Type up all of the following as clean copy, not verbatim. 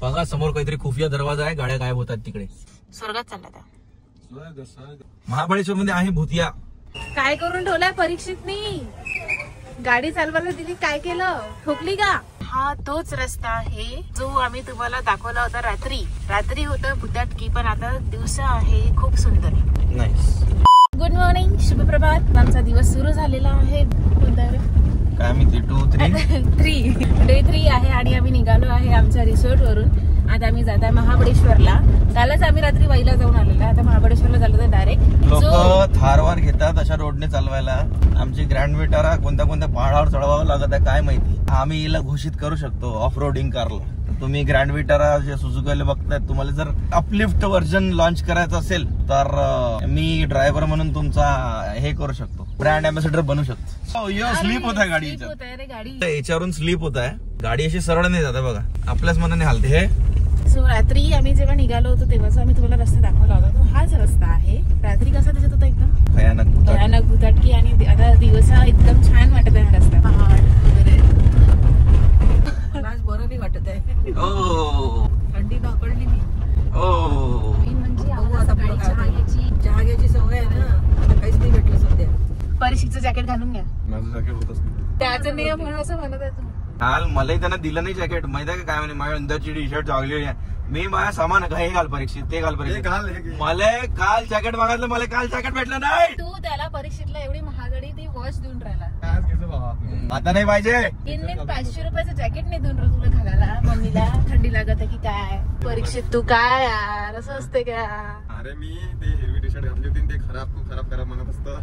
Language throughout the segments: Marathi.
बघा समोर काहीतरी खुफिया दरवाजा आहे, गाड्या गायब होतात तिकडे. स्वर्गात चालला त्या. महाबळेश्वर मध्ये आहे भूतिया. काय करून ठेवलाय परीक्षितनी? गाडी चालवायला दिली, काय केलं? ठोकली का? हा तोच रस्ता आहे जो आम्ही तुम्हाला दाखवला होता रात्री होतं भुताटकी, पण आता दिवसा आहे खूप सुंदर. गुड मॉर्निंग, शुभ प्रभात. आमचा दिवस सुरू झालेला आहे. काय मी 2 3 डे 3 आहे आणि आम्ही निघालो आहे आमच्या रिसॉर्ट वरून. आता आम्ही जात आहे महाबळेश्वरला. कालच आम्ही रात्री वाईला जाऊन आलेलो आहे, आता महाबळेश्वरला झालं तर डायरेक्ट. लोक थारवार घेतात अशा रोडने चालवायला. आमची ग्रँड विटारा कोणत्या पहाडावर चढवावं लागत आहे काय माहिती. आम्ही हिला घोषित करू शकतो ऑफ रोडिंग कारला. तुम्ही ग्रँड विटारा जे सुझुकीला बघताय, तुम्हाला जर अपलिफ्ट व्हर्जन लॉन्च करायचं असेल तर मी ड्रायव्हर म्हणून तुमचा हे करू शकतो, ब्रँड अँबॅसेडर बनू शकतो. स्लीप होत आहे गाडी, याच्यावरून स्लीप होत आहे गाडी. अशी सरळ नाही जाते बघा, आपल्याच मनाने हालते हे. सो रात्री आम्ही जेव्हा निघालो होतो तेव्हाच आम्ही तुम्हाला रस्ता दाखवला होता, तो हाच रस्ता आहे. रात्री कसा दिसत होता? एकदम भयानक भुताटकी. आणि आता दिवसा एकदम छान वाटत आहे रस्ता, पहाड वगैरे. बरं नाही वाटत आहे. थंडी पकडली मी. म्हणजे चहा घ्यायची सवय आहे ना, काहीच नाही भेटलं सध्या. परीक्षेचं जॅकेट घालून घ्या. माझं जॅकेट होतच नाही, त्याचा नियम म्हणून असं म्हणत आहे तू. काल मलाही त्यांना दिलं नाही जॅकेट, माहिती आहे का काय म्हणे, माझ्या अंदरची टी शर्ट चांगली आहे. मी माझ्या सामान हे घाल परीक्षित, ते घाल परीक्षित. मला काल जॅकेट मागितलं, मला काल जॅकेट भेटलं नाही. तू त्याला परीक्षेतला एवढी महागडी ती वॉच देऊन राहिला. आता नाही पाहिजे. 500 रुपयाचं जॅकेट नाही देऊन तुला घालायला. मम्मीला थंडी लागत आहे की काय? परीक्षेत तू काय यार, असं असते का? अरे मी ते हेवी टी शर्ट घातली होती, ते खराब म्हणत असतं,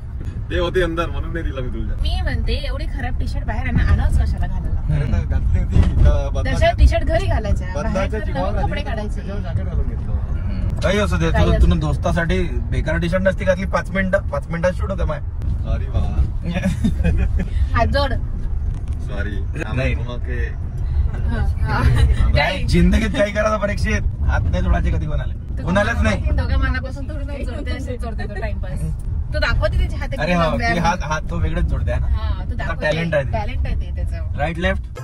ते होते अंदर म्हणून नाही दिला मी तुला. मी म्हणते एवढी खराब टी शर्ट बाहेर आणावंच कशाला घालायला? घातली होती तशा टी शर्ट घरी घालायच्या, कपडे काढायचे. काही असू दे, तुला दोस्तासाठी बेकार टी शर्ट नसती घातली. 5 मिनिटात शूट होते माय. सॉरी बाबा, हात जोड. सॉरी. जिंदगीत काही करायचं परीक्षेत, हात नाही जोडायचे कधी कोणालाच नाही. दोघं मनापासून थोडी जोडते टाइमपास. तू दाखवते त्याचे हात. अरे हात तो वेगळेच जोडते ना, टॅलेंट आहे ते त्याचं. Right left.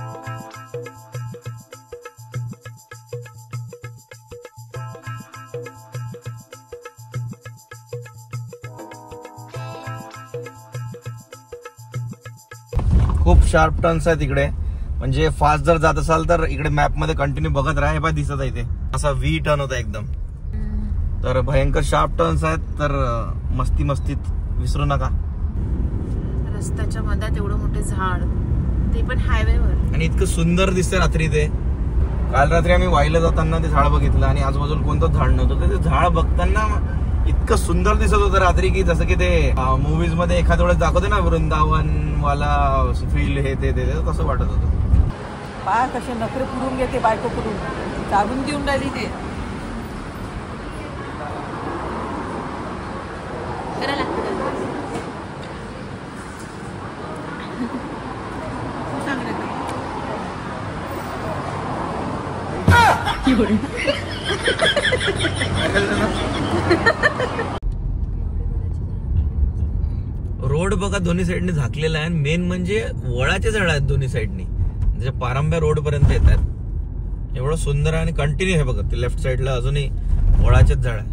खूप शार्प टर्न्स आहेत इकडे, म्हणजे फास्ट जर जात असाल तर इकडे मॅप मध्ये कंटिन्यू बघत राहा. हे पाय दिसत आहे इथे असा व्ही टर्न होता एकदम. तर भयंकर शार्प टर्न्स आहेत, तर मस्तीत विसरू नका. रस्त्याच्या मध्यात एवढं मोठे झाड, ते पण हायवेवर, आणि इतकं सुंदर दिसतंय रात्री ते. काल रात्री आम्ही वाईला जाताना ते झाड बघितलं आणि आजूबाजूला कोणतं झाड नव्हतं. ते झाड बघताना इतकं सुंदर दिसत होतं रात्री की जसं की ते मूवीज मध्ये एखाद्या वेळेस दाखवते ना, वृंदावन वाला फील, हे ते तसं वाटत होतं. पाय कसे नखरे पुरून घेते बायको करून, चालून देऊन राहिली ते. रोड बघा दोन्ही साईडने झाकलेला आहे. मेन म्हणजे वळाचे झाड आहेत दोन्ही साईडनी, म्हणजे पारंब्या रोड पर्यंत येतात. एवढं सुंदर आहे आणि कंटिन्यू हे बघा, ते लेफ्ट साईडला अजूनही वळाचेच झाड आहे.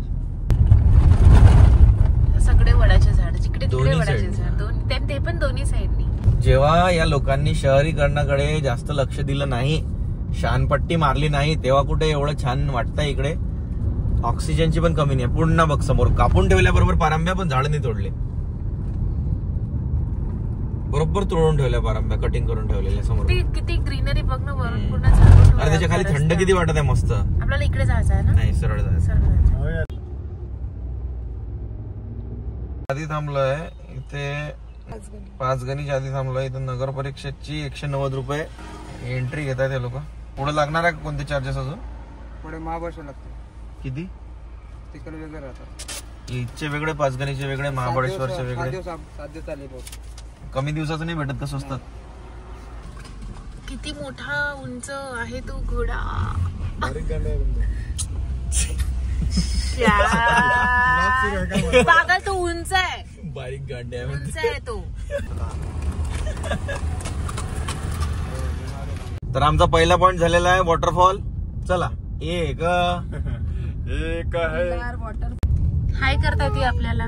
सगळे वडाचे झाड, जिकडे तिकडे वडाचे झाड, ते पण दोन्ही साईडनी. जेव्हा या लोकांनी शहरीकरणाकडे जास्त लक्ष दिलं नाही, शानपट्टी मारली नाही, तेव्हा कुठे एवढं छान वाटतंय इकडे. ऑक्सिजनची पण कमी नाही. पुन्हा बघ समोर कापून ठेवल्याबरोबर पारंब्या, पण झाड नाही तोडले, बरोबर तोडून ठेवल्या पारंब्या, कटिंग करून ठेवलेल्या समोर. किती ग्रीनरी बघ ना, वरून पूर्ण झाड. अरे त्याच्या खाली थंड किती वाटत आहे, मस्त. आपल्याला इकडे जायचं आहे ना? नाही, सरळ जायचं. आधी थांबलोय इथे, 5 गणीच्या आधी थांबलोय इथे. नगर परीक्षेची 190 रुपये एंट्री घेतात हे लोक. पुढे लागणार आहे कोणते चार्जेस अजून? पुढे महाबळेश्वर लागते. किती? तिकडे वेगळे राहतात. इथचे वेगळे, 5 गणीचे वेगळे, महाबळेश्वरचे वेगळे. 7 दिवस आले. कमी दिवसाचं नाही भेटत का स्वस्तात? किती मोठा उंच आहे तो घोडा. पागल, तो उंच आहे. बारीक गाड्या उंच आहे तो. तर आमचा पहिला पॉइंट झालेला आहे वॉटरफॉल. चला एक एक आहे हाय करता येते आपल्याला.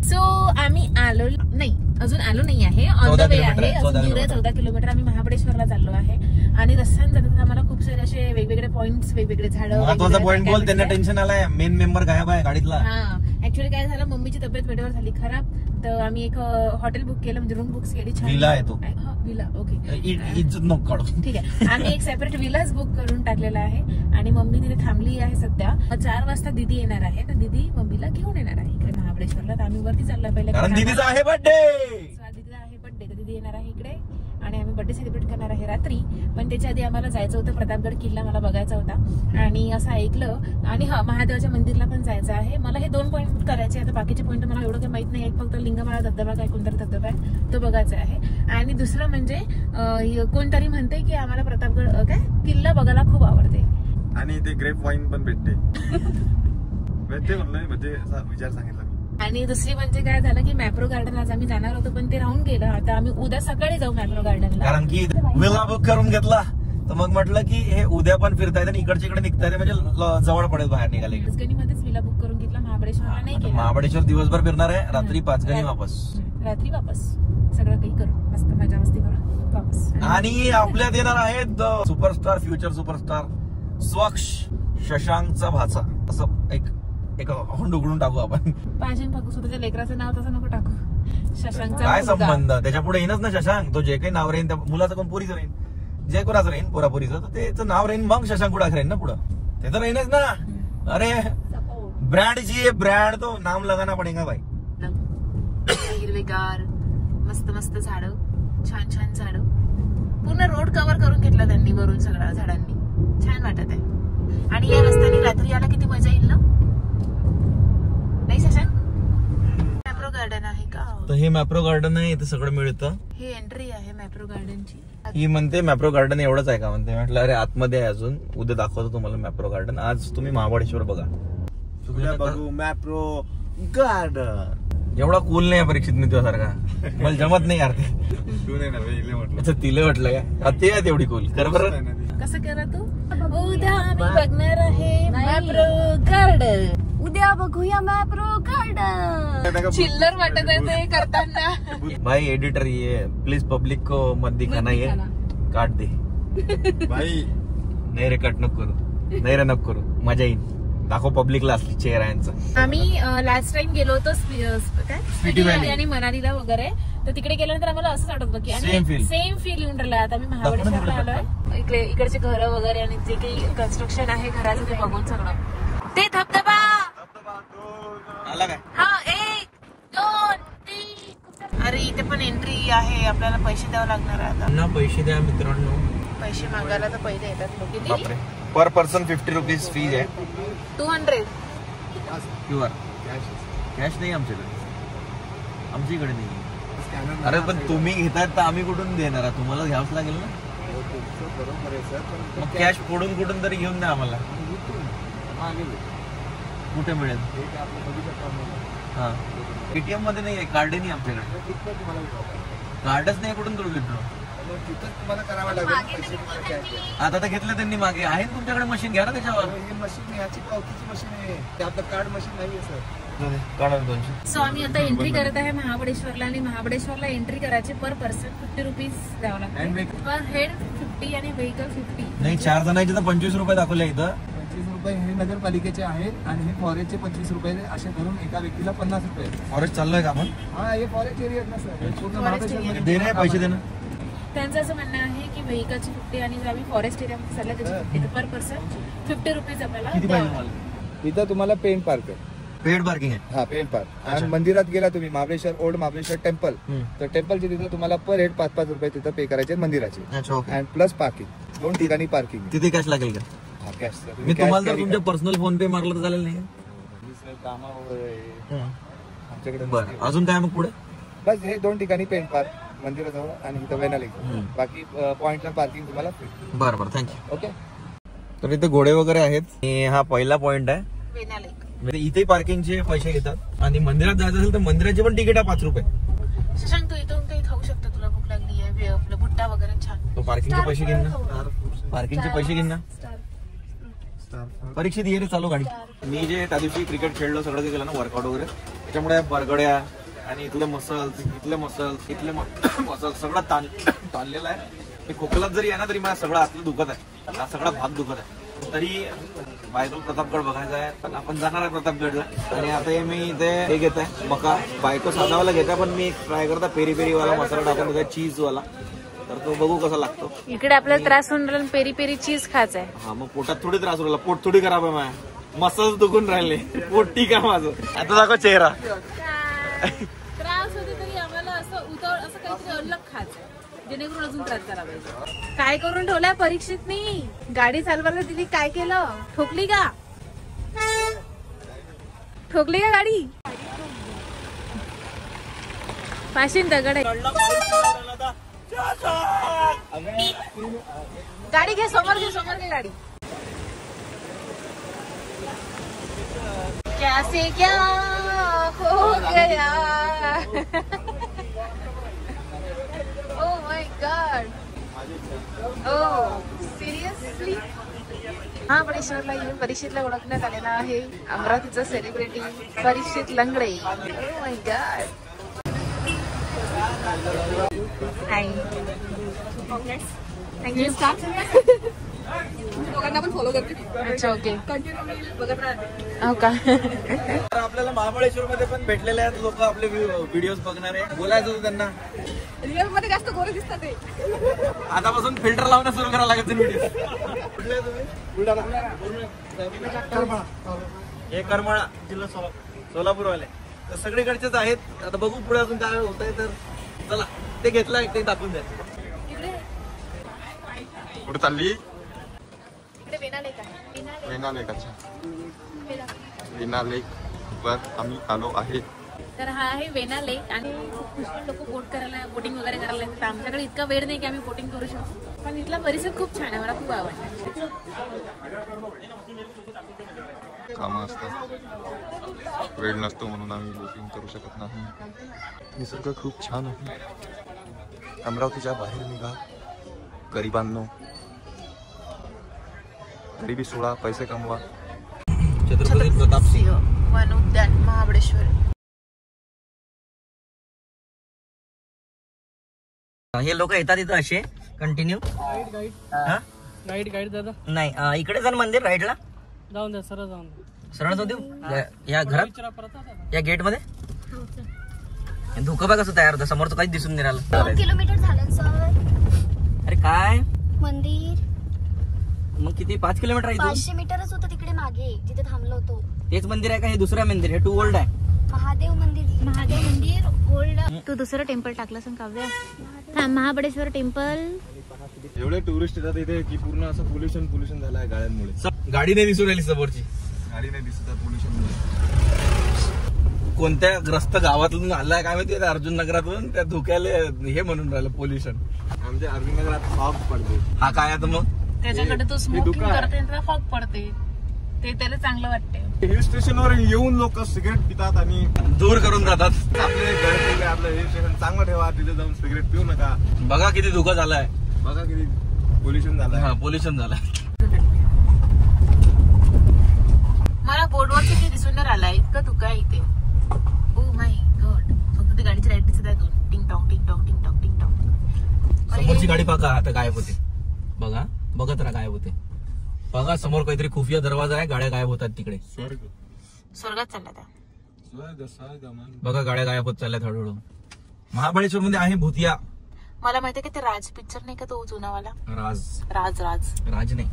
सो आम्ही आलो नाही, अजून आलो नाही आहे, ऑन 14 द वे किलोमीटर आहे. आहे, अजून 14 दूर आहे 14 किलोमीटर. आम्ही महाबळेश्वरला चाललो आहे आणि रस्त्याने जाताना आम्हाला खूप सारे असे वेगवेगळे पॉइंट्स, वेगवेगळे झाडं, महत्वाचा पॉईंट बोल. त्यांना टेन्शन आलाय, मेन मेंबर गायब आहे गाडीतला. हा ऍक्च्युअली काय झालं, मम्मीची तब्येत वेळेवर झाली खराब, तर आम्ही एक हॉटेल बुक केलं, म्हणजे रूम बुक्स केली. छान विला आहे तो. विला, ओके इज्जत नको काढू. ठीक आहे. आम्ही एक सेपरेट विलाच बुक करून टाकलेला आहे आणि मम्मी तिथे थांबली आहे सध्या. 4 वाजता दीदी येणार आहे, तर दीदी मम्मीला घेऊन येणार आहे इकडे महाबळेश्वरला. तर आम्ही वरती चाललो पहिले, कारण दीदीचा आहे बर्थडे. दीदीचा आहे बर्थडे, तर दीदी येणार आहे इकडे आणि आम्ही बर्थडे सेलिब्रेट करणार आहे रात्री. पण त्याच्या आधी आम्हाला जायचं होतं, प्रतापगड किल्ला मला बघायचा होता आणि असं ऐकलं. आणि हा, महादेवाच्या मंदिरला पण जायचं आहे. मला हे 2 पॉईंट करायचे. आता बाकीचे पॉईंट मला एवढं काही माहित नाही. एक फक्त लिंगमाळा धबधबा काय कोणतरी धबधबा आहे तो बघायचा आहे. आणि दुसरं म्हणजे कोणतरी म्हणते की आम्हाला प्रतापगड काय किल्ला बघायला खूप आवडते आणि ते ग्रेप वाईन पण भेटते. भेटते म्हणलं, म्हणजे असा विचार सांगितला मी. आणि दुसरी म्हणजे काय झालं की मॅप्रो गार्डन आज आम्ही जाणार होतो, पण ते राहून गेलं. आता आम्ही उद्या सकाळी जाऊ मॅप्रो गार्डनला. कारण की विला बुक करून घेतला, तर मग म्हटलं की हे उद्या पण फिरता येते आणि इकडच्या इकडे निघता येते, म्हणजे जवळ पडेल बाहेर निघाले. मध्येच विला बुक करून घेतला, महाबळेश्वरला नाही केला. महाबळेश्वर दिवसभर फिरणार आहे, रात्री 5 वापस. रात्री वापस सगळं काही करू, मस्त मजा मस्ती करू वापस. आणि आपल्यात येणार आहेत सुपरस्टार, फ्युचर सुपरस्टार स्वक्ष शशांकचा भाचा. असं एक हुंड उघडून टाकू आपण. पाहिजे बघू, स्वतःच्या लेकराचं नाव तसं नको टाकू. शशांकचा काय मुलगा. संबंध, त्याच्या पुढे येईनच ना शशांक. तो जे काही नाव राहीन त्या मुलाचं कोण पोरीचं राहीन, जे कोणाचं राहीन पोरापोरीचं, तर त्याचं नाव राहीन, मग शशांक कुठं राहीन ना पुढं. ते तर राहीनच ना. अरे ब्रँड जी ब्रँड तो नाम लगाना पडेगा भाई. हिरवेगार मस्त मस्त झाड, छान छान झाड, पूर्ण रोड कव्हर करून घेतला त्यांनी वरून सगळ्या झाडांनी. छान वाटत आहे. आणि या रस्त्याने रात्री यायला किती मजा येईल ना, नाही शशांक? मॅप्रो गार्डन आहे का? तर हे मॅप्रो गार्डन आहे, इथे सगळं मिळतं. हे एंट्री आहे मॅप्रो गार्डनची. ही म्हणते मॅप्रो गार्डन एवढंच आहे का म्हणते. म्हटलं अरे आतमध्ये आहे अजून, उद्या दाखवतो तुम्हाला मॅप्रो गार्डन. आज तुम्ही महाबळेश्वर बघा. बघू मॅप्रो गार्डन. एवढा कूल नाही परीक्षित मी तुझ्यासारखा, मला जमत नाही यार ते. तू नाही ना वेगळे म्हटलं. अच्छा तिला वाटलं का ते आहे तेवढी कूल. कर बरं. कसं करा तू? उद्या आम्ही बघणार आहे मॅप्रो गार्डन. उद्या बघूया मॅप्रो गार्डन. चिल्लर वाटत आहे ते करताना. भाई एडिटर ये प्लीज पब्लिक को मत दिखाना, ये काट दे भाई. नाही रे, कट नको करू. नाही रे नको करू, मजा येईल. दाखव पब्लिकला असली चेहरा यांचा. आम्ही लास्ट टाइम गेलो होतो काय स्पीटी व्हॅली आणि मनालीला वगैरे, तर तिकडे गेल्यानंतर आम्हाला असंच वाटत होतं की सेम फील येऊन राहिला. आता आम्ही महाबळेश्वरला आलोय. इकडचे घर वगैरे आणि जे काही कन्स्ट्रक्शन आहे घराचं ते बघून सगळं. ते धबधबा आला काय? हा 1 2 3. अरे इथे पण एंट्री आहे, आपल्याला पैसे द्यावे लागणार आहे आता. ना पैसे द्या मित्रांनो. पैसे मागायला तर पहिले येतात लोक. किती? बापरे, पर पर्सन 50 रुपीज फीज आहे. 200. क्यूआर कॅश नाही आमच्याकडे, आमच्याकडे नाही. अरे पण तुम्ही घेताय तर आम्ही कुठून देणार, तुम्हाला घ्यावंच लागेल ना. मग कॅश कुठून तरी घेऊन द्या आम्हाला. कुठे मिळेल? हा एटीएम मध्ये नाही, कार्ड नाही आमच्याकडे. कार्डच नाही, कुठून करू विड्रॉ? तुम्हाला करावं लागेल. आता तर घेतलं त्यांनी मागे. आहे ना तुमच्याकडे मशीन, घ्या ना त्याच्यावर. मशीन याची पावतीची मशीन आहे, ते आपलं कार्ड मशीन नाही आहे सर. काढा 200. सो आम्ही आता एंट्री करत आहे महाबळेश्वरला आणि महाबळेश्वरला एंट्री करायची पर पर्सन 50 रुपीज द्यावं लागतं. पर हेड 50 आणि व्हेकल 50. नाही 4 जणांचे तर 25 रुपये दाखवले इथं. 25 रुपये हे नगरपालिकेचे आहेत आणि हे फॉरेस्टचे 25 रुपये, असे धरून एका व्यक्तीला 50 रुपये. फॉरेस्ट चाललोय का आपण? हा हे फॉरेस्ट एरिया ना सर, हे पूर्ण Forest महाबळेश्वरमध्ये दे रे पैसे दे ना. त्यांचं असं म्हणणं आहे की व्हेकलची 50 आणि जर आम्ही फॉरेस्ट एरियामध्ये चाललं त्याची 50. पर पर्सन 50 रुपीज आपल्याला किती द्यावं पाहिजे लागतं. तुम्हाला? इथं तुम्हाला पेन पार्क आहे. पेड पार्किंग आहे. हा पेन पार्क. आणि मंदिरात गेला तुम्ही महाबळेश्वर ओल्ड महाबळेश्वर टेम्पल, तर टेम्पलचे तिथं तुम्हाला पर हेड 5-5 रुपये तिथं पे करायचे मंदिराचे. अच्छा ओके. आणि प्लस पार्किंग 2 ठिकाणी पार्किंग. तिथे कॅश लागेल का? हा कॅश. मी तुम्हाला जर तुमच्या पर्सनल फोन पे मारलं तर चालेल नाही? कामा वगैरे आमच्याकडे बरं, अजून काय मग पुढे? बस हे 2 ठिकाणी पेन पार्क मंदिराजवळ आणि इथं वेनाली. बाकी पॉइंटला पार्किंग तुम्हाला फ्री. बरं बरं, थँक्यू. ओके. तर इथे घोडे वगैरे आहेत. आणि हा पहिला पॉइंट आहे. वेना लेक. इथे पार्किंगचे पैसे घेतात आणि मंदिरात जायचं असेल तर मंदिराचे पण तिकीट आहे 5 रुपये. शशांक तू इथून काही खाऊ शकतो, तुला भूक लागली आहे. आपलं भुट्टा वगैरे छान. तो पार्किंगचे पैसे घेईन ना, पार्किंगचे पैसे घेईन ना. परीक्षेत ये रे चालू गाडी. मी जे त्या दिवशी क्रिकेट खेळलो सगळं काही केलं ना वर्कआउट वगैरे त्याच्यामुळे बरगड्या आणि इथले मसल्स इथले मसल्स सगळं ताणलेलं आहे. मी खोकलात जरी आहे ना तरी मला सगळं आतलं दुखत आहे. हा सगळा भाग दुखत आहे. तरी बायको प्रतापगड बघायचा आहे पण आपण जाणार आहे प्रतापगडला. आणि आता मी इथे हे घेत आहे बका. बायको साधावाला घेता पण मी ट्राय करता पेरी पेरी वाला मसाला टाकून घेता चीज वाला. तर तो बघू कसा लागतो. इकडे आपल्याला त्रास होऊन राहिला पेरी पेरी चीज खायचंय. हा मग पोटात थोडी त्रास होईल. पोट थोडी खराब आहे माझ्या. मसल्स दुखून राहिले. पोट ठीक आहे माझं. आता दाखव चेहरा. त्रास होते तरी आम्हाला असं असं काहीतरी अलग खायचंय जेणेकरून अजून त्रास झाला पाहिजे. काय करून ठेवलाय परीक्षित नाही. गाडी चालवायला दिली काय केलं. ठोकली का गाडी. पाशीन दगड आहे. गाडी घे समोर घे गाडी. क्या से क्या हो गया. Oh my God. Oh, seriously? महाबळेश्वरला येऊन परीक्षेतला ओळखण्यात आलेला आहे अमरावतीचा celebrity Parikshit Langde. Oh my God. Hi. Thank you. दोघांना पण फॉलो करते. अच्छा ओके. कंटिन्यू बघत राहते. हो का. तर आपल्याला महाबळेश्वर मध्ये पण भेटलेले आहेत लोक आपले व्हिडिओ बघणारे. बोलायचं होतं त्यांना. रिअल मध्ये जास्त गोरे दिसतात ते. आतापासून फिल्टर लावणं सुरू करावं लागेल व्हिडिओ. हे करमाळा जिल्हा सोलापूर वाले तर सगळीकडचेच आहेत. आता बघू पुढे अजून काय होत आहे. तर चला ते घेतलं एक ते दाखवून द्या. कुठे चालली? वेना लेक आहे. वेना लेक. अच्छा वेना लेक वर आम्ही आलो आहे. तर हा आहे वेना लेक आणि पुष्कळ लोक बोट करायला बोटिंग वगैरे करायला येतात. आमच्याकडे इतका वेळ नाही की आम्ही बोटिंग करू शकतो पण इथला परिसर खूप छान आहे. मला खूप आवडला. कामं असतात वेळ नसतो म्हणून आम्ही बोटिंग करू शकत नाही. निसर्ग खूप छान आहे. अमरावतीच्या बाहेर निघा गरिबांनो. गरिबी सोडा पैसे कमवा. छत्रपती प्रताप सिंह वन उद्यान महाबळेश्वर. हे लोक येतात इथं असे कंटिन्यू. गाईड दादा नाही इकडे जाण मंदिर राईटला जाऊन द्या. सरळ जाऊन द्या. सरळ जाऊ देऊ. या घरात या गेट मध्ये धुकं बघ कसं तयार होतं. समोरचं काहीच दिसून नाही राहिलं. 2 किलोमीटर झालं सर. अरे काय मंदिर मग किती 5 किलोमीटर आहे इथून? 500 मीटरच होतं तिकडे मागे जिथे थांबलो होतो. तेच मंदिर आहे का हे दुसरं मंदिर? हे 2 ओल्ड आहे. महादेव मंदिर ओल्ड. तू दुसरं टेम्पल टाकलं सांग काव्या. हा महाबळेश्वर टेम्पल. एवढे टुरिस्ट येतात इथे की पूर्ण असं पोल्युशन झालं आहे गाड्यांमुळे. गाडी नाही दिसून राहिली समोरची. गाडी नाही दिसत आहे पोल्युशनमुळे. कोणत्या ग्रस्त गावातून आलाय काय माहिती. अर्जुन नगरातून त्या धुक्याला हे म्हणून राहिलं पोल्युशन. आमच्या अरविंद नगरात फॉग पडते. हा काय आता मग त्याच्याकडे तो स्मोकिंग करते आणि फॉग पडते ते त्याला चांगलं वाटते. हिल स्टेशनवर येऊन लोक सिगरेट पितात आणि दूर करून जातात. आपले घर आपलं हिल स्टेशन चांगलं ठेवा. तिथे जाऊन सिगरेट पिऊ नका. बघा किती धुकं झालंय. बघा किती पोल्युशन झालं. हा पोल्युशन झालंय. मला बोर्डवर किती दिसून नाही राहिला. इतकं धुकं आहे इथे. Oh my God. फक्त ते गाडीची लाईट दिसत आहे दोन. टिंग टॉंग टिंग टॉंग टिंग टॉंग टिंग टॉंग. समोरची गाडी बघा आता गायब होते. बघा बघत राहा गायब होते. बघा समोर काहीतरी खुफिया दरवाजा आहे. गाड्या गायब होतात तिकडे. स्वर्गात चालला त्या. बघा गाड्या गायब होत चालल्यात हळूहळू. महाबळेश्वर मध्ये आहे भूतिया. मला माहितीये की ते राज पिक्चर नाही का तो जुनावाला. राज राज राज राज नाही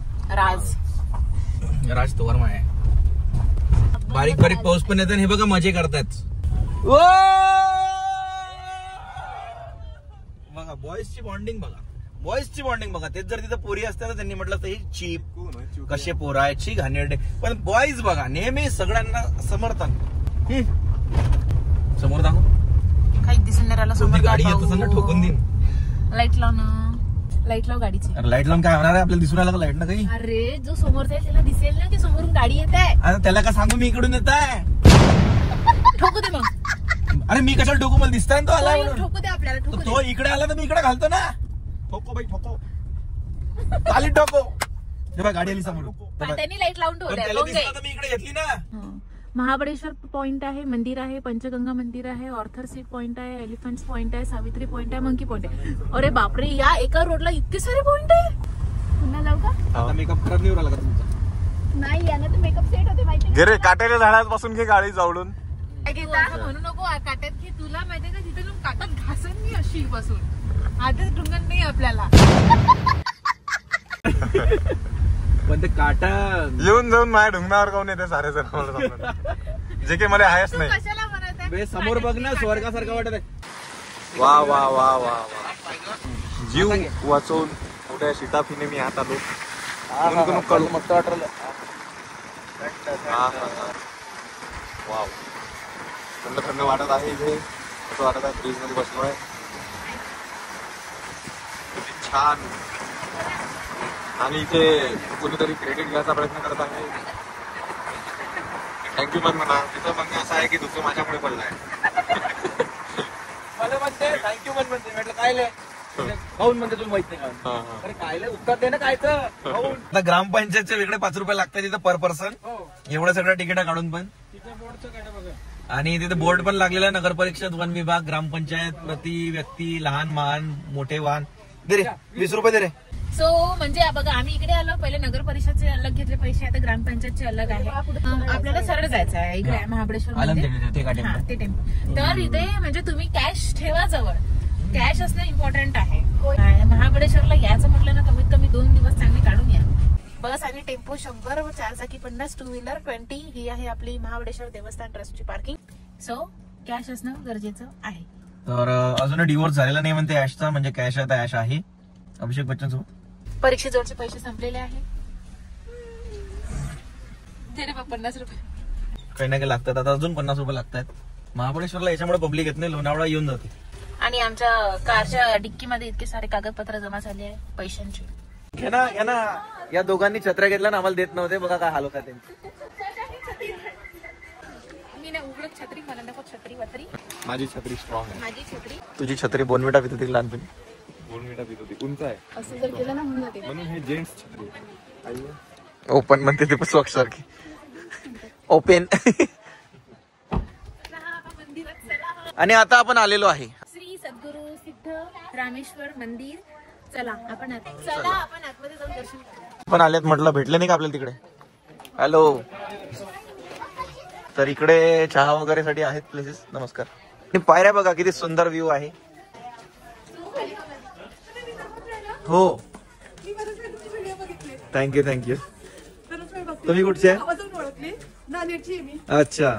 राज तो वर्मा आहे. बारीक बारीक पाऊस पण येतात. हे बघा मजे करतात. बघा बॉईजची बॉन्डिंग बघा. तेच जर तिथं पोरी असतात तर त्यांनी म्हटलं तर चीप कसे पोरा आहे ची घाणेरडे. पण बॉईज बघा नेहमी सगळ्यांना समर्थन. समोर दाखव. काही दिसून नाही राहिला. समोर गाडी येत असेल ना ठोकून देईन. लाईट लाव ना. लाईट लाव गाडीची. लाईट लावून काय होणार आहे. आपल्याला दिसून आलं का लाईट ना काही. अरे जो समोरचा आहे त्याला दिसेल ना की समोरून गाडी येत आहे. आता त्याला का सांगू मी इकडून येत आहे. ठोकू दे मग. अरे मी कशाला ठोकू. मला दिसताय तो आला. ठोकू दे आपल्याला. ठोकू दे. तो इकडे आला तर मी इकडे घालतो ना. ठोको बाई ठोको. खाली ठोको. हे बघ गाडी आली समोर. त्यांनी लाईट लावून पण ठेवलंय. त्याला डोंगे. दिसलं तर मी इकडे घेतली ना. महाबळेश्वर पॉइंट आहे, मंदिर आहे, पंचगंगा मंदिर आहे, ऑर्थर सीट पॉइंट आहे, एलिफंट्स पॉइंट आहे, सावित्री पॉइंट आहे, मंकी पॉइंट आहे. अरे बापरे, या एका रोडला इतके सारे पॉइंट आहे. पुन्हा जाऊ का? आता मेकअप खराब नाही राहिला का तुमचा? नाही, यानं तर मेकअप सेट होते माहिती घे रे काट्याच्या झाडापासून घे गाडी जावडून. म्हणू नको काट्यात की तुला माहितीये का तिथे काट्यात घासन मी अशी बसून आधीच ढुंगण नाही आपल्याला. पण ते काटा येऊन जाऊन माझ्या ढुंगणावर काऊन येते सारे जण मला समजलं. जे की मला आहेच नाही. कशाला म्हणत आहे? समोर बघ ना, स्वर्गासारखं वाटत आहे. वा वा वा वा वा. जीव वाचवून मोठ्या शिताफीने मी हात आलो. मस्त वाटलं. वाव, थंड थंड वाटत आहे इथे. असं वाटत आहे फ्रीज मध्ये बसलोय. किती छान. आणि इथे कोणीतरी क्रेडिट घ्यायचा प्रयत्न करत आहे. थँक्यू पण म्हणा. तिथं म्हणणं असं आहे की दुःख माझ्यामुळे पडलाय. मला म्हणते थँक्यू पण म्हणते. म्हटलं काय खाऊन म्हणते तुला माहित नाही का? अरे काय उत्तर दे ना कायचं. आता ग्रामपंचायतचे वेगळे 5 रुपये लागतात तिथं पर पर्सन. एवढं सगळं तिकीट काढून पण. आणि तिथे बोर्ड पण लागलेला आहे, नगर परिषद, वन विभाग, ग्रामपंचायत, प्रति व्यक्ती लहान महान मोठे वाहन. दे रे 20 रुपये दे रे. सो म्हणजे बघा, आम्ही इकडे आलो. पहिले नगर परिषदचे अलग घेतले पैसे, आता ग्रामपंचायतचे अलग आहे. आपल्याला सरळ जायचं आहे इकडे महाबळेश्वर ते टेम्पल. तर इथे म्हणजे तुम्ही कॅश ठेवा जवळ. कॅश असणं इम्पॉर्टंट आहे. महाबळेश्वरला यायचं म्हटलं ना, कमीत कमी 2 दिवस चांगले काढून या. बस आणि टेम्पो 100 व 4 चाकी 50, 2 व्हीलर 20 ही आहे आपली महाबळेश्वर देवस्थान ट्रस्टची पार्किंग. सो कॅश असणं गरजेचं आहे. तर अजून डिवोर्स झालेला नाही म्हणते ऍशचा, म्हणजे कॅश आता ऍश आहे. अभिषेक बच्चन सोबत परीक्षेजवळचे पैसे संपलेले आहे. दे रे बा 50 रुपये. काही ना काही लागतात. आता अजून 50 रुपये लागतात. महाबळेश्वरला याच्यामुळे पब्लिक येत नाही, लोणावळा येऊन जाते. आणि आमच्या कारच्या डिक्कीमध्ये इतके सारे कागदपत्र जमा झाले आहे पैशांची. घे ना. या दोघांनी छत्र्या घेतल्या ना, आम्हाला देत नव्हते. बघा काय हाल होता त्यांची. मी ना उघडत छत्री, मला नको छत्री वत्री. माझी छत्री स्ट्रॉंग आहे. माझी छत्री तुझी छत्री बोनविटा पित होती लहानपणी. 2 मिनिटं पित होती. उंच आहे असं जर केलं ना म्हणून जाते. म्हणून हे जेंट्स छत्री आहे. ओपन म्हणते ते स्वच्छ सारखी. ओपन. आणि आता आपण आलेलो आहे श्री सद्गुरू सिद्ध रामेश्वर मंदिर. चला आपण आतमध्ये जाऊन दर्शन करूया. पण आलेत म्हटलं, भेटले नाही का आपल्याला तिकडे. हॅलो. तर इकडे चहा वगैरे साठी आहेत प्लेसेस. नमस्कार. आणि पायऱ्या बघा किती सुंदर व्ह्यू आहे. हो थँक्यू. तुम्ही कुठचे? ओळखली नांदेडची आहे मी. अच्छा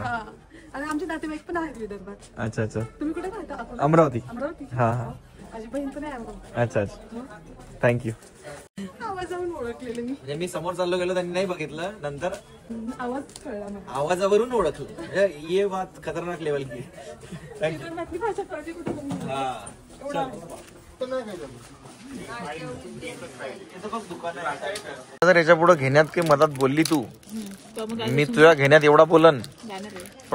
आणि आमचे नातेवाईक पण आहेत विदर्भात. अच्छा. तुम्ही कुठे राहता? अमरावती. अमरावती. हा. माझी बहीण पण आहे अमरावती. अच्छा. थँक्यू. आवाजावरून ओळखलेलं मी. म्हणजे मी समोर चाललो गेलो, त्यांनी नाही बघितलं. नंतर आवाज कळला मला. आवाजावरून ओळखलं. म्हणजे ये बात खतरनाक लेवल की. थँक्यू. विदर्भातली भाषा कळली कुठे पण. जर याच्या पुढे घेण्यात काही मदत बोलली तू, मी तुझ्या घेण्यात एवढा बोलन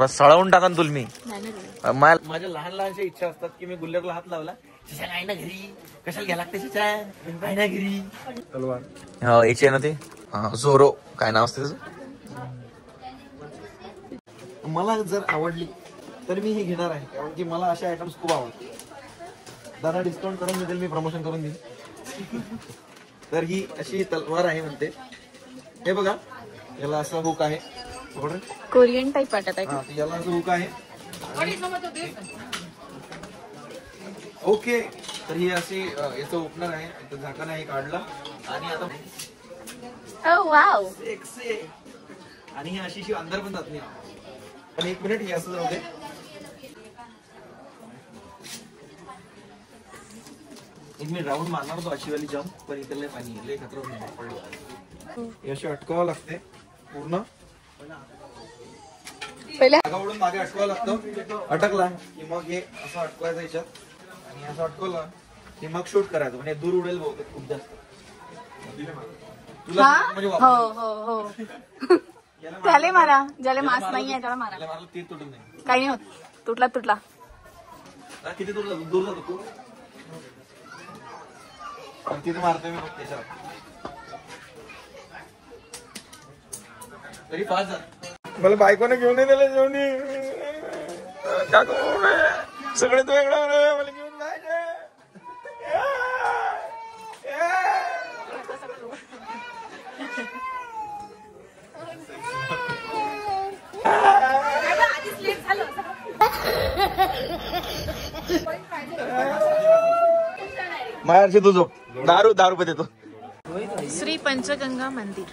सळवून टाकन तुला मी. माझ्या लहान लहानशा इच्छा असतात की मी गुल्लरला हात लावला, आहे ना घरी, कशाला घ्या लागते आहे ना घरी. हो याची आहे ना ते झोरो, काय नाव असते त्याचं. मला जर आवडली तर मी हे घेणार आहे, कारण की मला अशा आयटम्स खूप आवडतात. दादा डिस्काउंट करून देतील, मी प्रमोशन करून देईन. तर ही अशी तलवार आहे म्हणते. हे बघा, याला असं हुक आहे, कोरियन टाईप वाटत आहे. याला असं हुक आहे. ओके, तर ही अशी याचं ओपनर आहे, इथं झाकण आहे, काढला. आणि आता वाव, आणि ही अशी अंदर पण जात नाही. पण एक मिनिट, हे असं जाऊ दे. एक मिनिट राऊंड मारणार तो अशी वाली जम्प, पण इकडले पाणी लय खतरनाक पडलं. हे अशी अटकावं लागते पूर्ण. पहिले मागावरून मागे अटकावं लागतं. अटकला की मग हे असं अटकवायचं याच्यात, आणि असं अटकवलं की मग शूट करायचं. म्हणजे दूर उडेल बहुतेक खूप जास्त. तुला म्हणजे त्याला मारा, ज्याला मास्क नाही आहे त्याला मारा. मारलं तीर तुटून नाही, काही नाही होत. तुटला किती दूर जातो तू. तिथे मारतोय मी त्याच्यावर. तरी 5,000 मला बायकोने घेऊन नाही दिलं जेवणी सगळे तो वेगळा मला घेऊन जायचे. मायारशी तू झोप. दारू पे देतो. श्री पंचगंगा मंदिर.